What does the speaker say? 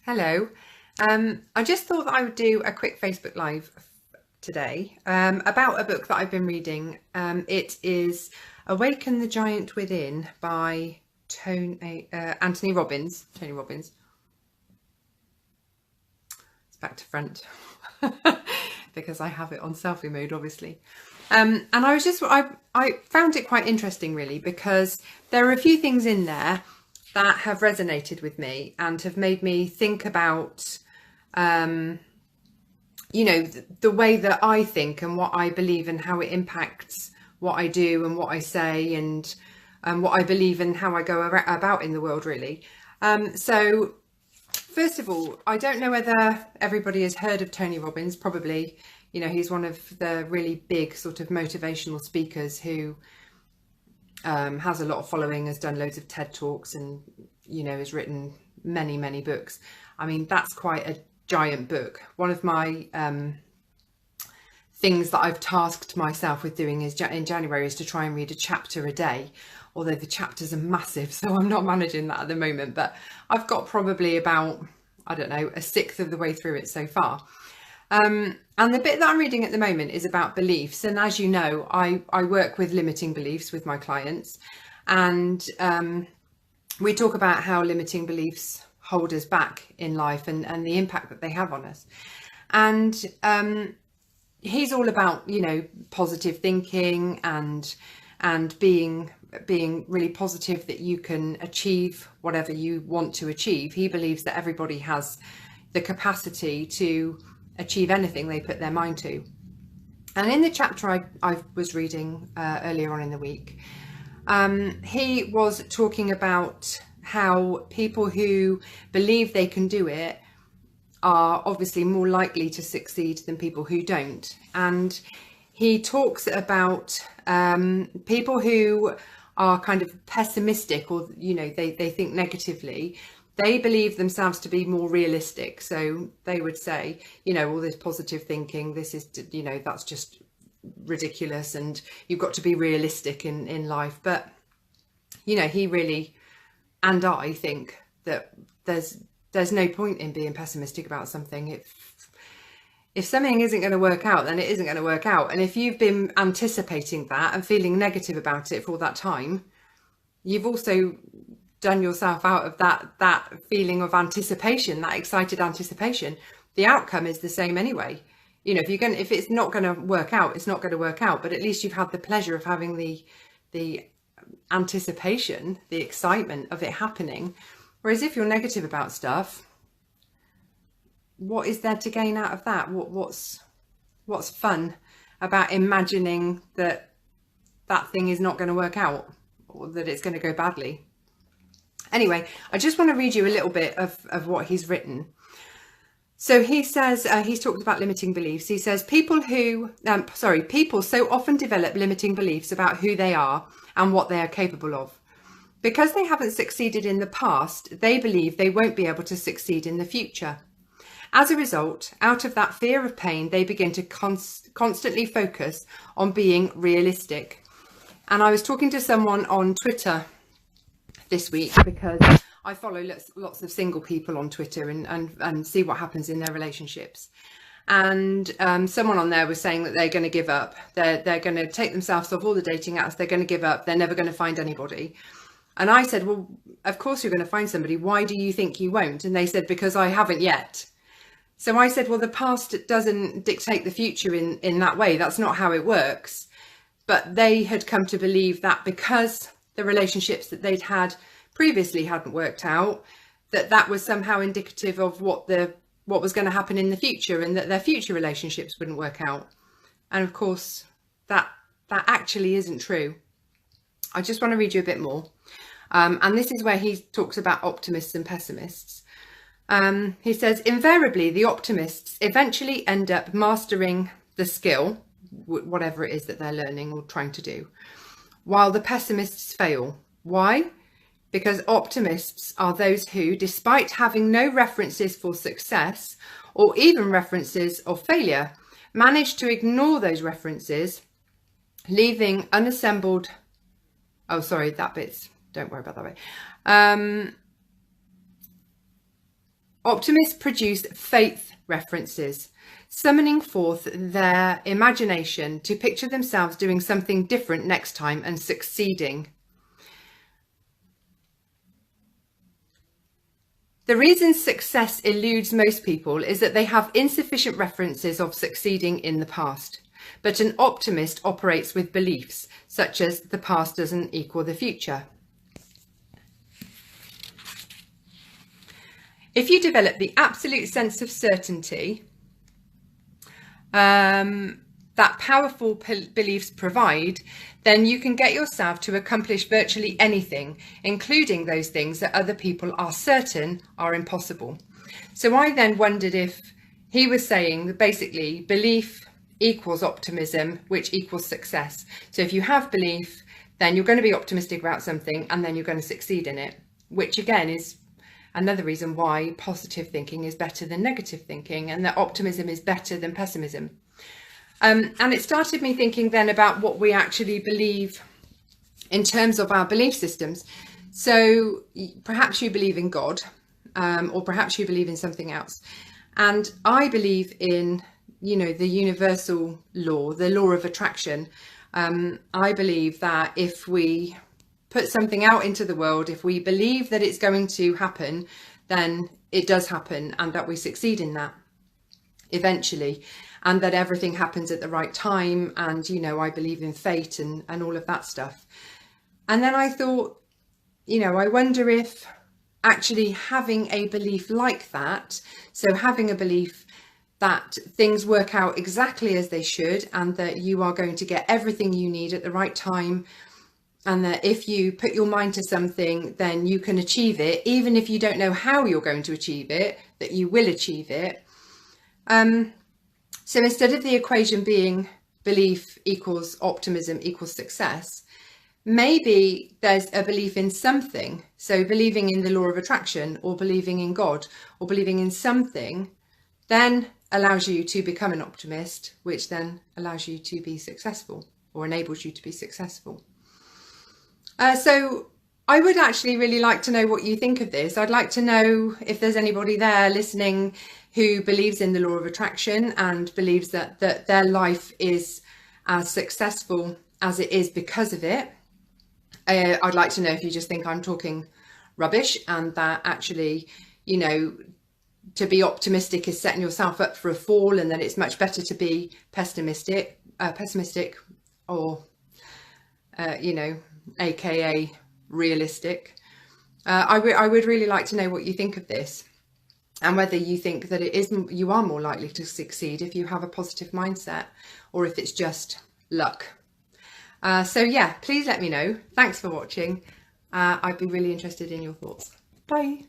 Hello. I just thought that I would do a quick Facebook Live today about a book that I've been reading. It is Awaken the Giant Within by Anthony Robbins. Tony Robbins. It's back to front because I have it on selfie mode, obviously. And I found it quite interesting, really, because there are a few things in there that have resonated with me and have made me think about, the way that I think and what I believe and how it impacts what I do and what I say and what I believe and how I go about in the world, really. So first of all, I don't know whether everybody has heard of Tony Robbins. Probably, he's one of the really big sort of motivational speakers who has a lot of following, has done loads of TED Talks and, has written many, many books. I mean, that's quite a giant book. One of my things that I've tasked myself with doing in January is to try and read a chapter a day, although the chapters are massive, so I'm not managing that at the moment, but I've got probably about, I don't know, a sixth of the way through it so far. And the bit that I'm reading at the moment is about beliefs. And as you know, I work with limiting beliefs with my clients. And we talk about how limiting beliefs hold us back in life and the impact that they have on us. And he's all about, positive thinking and being really positive that you can achieve whatever you want to achieve. He believes that everybody has the capacity to achieve anything they put their mind to. And in the chapter I was reading earlier on in the week, he was talking about how people who believe they can do it are obviously more likely to succeed than people who don't. And he talks about people who are kind of pessimistic, or they think negatively. They believe themselves to be more realistic. So they would say, all this positive thinking, this is, that's just ridiculous, and you've got to be realistic in life. But, he really, and I think that there's no point in being pessimistic about something. If something isn't going to work out, then it isn't going to work out. And if you've been anticipating that and feeling negative about it for all that time, you've also done yourself out of that feeling of anticipation, that excited anticipation. The outcome is the same anyway. If it's not going to work out, it's not going to work out. But at least you've had the pleasure of having the anticipation, the excitement of it happening. Whereas if you're negative about stuff, what is there to gain out of that? What's fun about imagining that thing is not going to work out, or that it's going to go badly? Anyway, I just want to read you a little bit of what he's written. So he says, he's talked about limiting beliefs. He says, people so often develop limiting beliefs about who they are and what they are capable of. Because they haven't succeeded in the past, they believe they won't be able to succeed in the future. As a result, out of that fear of pain, they begin to constantly focus on being realistic. And I was talking to someone on Twitter this week, because I follow lots of single people on Twitter and see what happens in their relationships. And someone on there was saying that they're going to give up. They're going to take themselves off all the dating apps. They're going to give up. They're never going to find anybody. And I said, well, of course you're going to find somebody. Why do you think you won't? And they said, because I haven't yet. So I said, well, the past doesn't dictate the future in that way. That's not how it works. But they had come to believe that because the relationships that they'd had previously hadn't worked out, that was somehow indicative of what was going to happen in the future, and that their future relationships wouldn't work out. And of course, that actually isn't true. I just want to read you a bit more. And this is where he talks about optimists and pessimists. He says, invariably, the optimists eventually end up mastering the skill, whatever it is that they're learning or trying to do, while the pessimists fail. Why? Because optimists are those who, despite having no references for success or even references of failure, manage to ignore those references, leaving unassembled. Oh, sorry, that bit's, don't worry about that way. Optimists produce faith references, summoning forth their imagination to picture themselves doing something different next time and succeeding. The reason success eludes most people is that they have insufficient references of succeeding in the past. But an optimist operates with beliefs, such as the past doesn't equal the future. If you develop the absolute sense of certainty that powerful beliefs provide, then you can get yourself to accomplish virtually anything, including those things that other people are certain are impossible. So I then wondered if he was saying that basically belief equals optimism, which equals success. So if you have belief, then you're going to be optimistic about something and then you're going to succeed in it, which again is another reason why positive thinking is better than negative thinking, and that optimism is better than pessimism. And it started me thinking then about what we actually believe in terms of our belief systems. So perhaps you believe in God, or perhaps you believe in something else. And I believe in, the universal law, the law of attraction. I believe that if we put something out into the world, if we believe that it's going to happen, then it does happen, and that we succeed in that eventually, and that everything happens at the right time. And I believe in fate and all of that stuff. And then I thought, I wonder if actually having a belief like that, so having a belief that things work out exactly as they should, and that you are going to get everything you need at the right time, and that if you put your mind to something, then you can achieve it, even if you don't know how you're going to achieve it, that you will achieve it. So instead of the equation being belief equals optimism equals success, maybe there's a belief in something. So believing in the law of attraction, or believing in God, or believing in something, then allows you to become an optimist, which then allows you to be successful, or enables you to be successful. So I would actually really like to know what you think of this. I'd like to know if there's anybody there listening who believes in the law of attraction and believes that their life is as successful as it is because of it. I'd like to know if you just think I'm talking rubbish, and that actually, to be optimistic is setting yourself up for a fall, and that it's much better to be pessimistic, or, aka realistic. I would really like to know what you think of this, and whether you think that you are more likely to succeed if you have a positive mindset, or if it's just luck. So yeah, please let me know. Thanks for watching. I'd be really interested in your thoughts. Bye.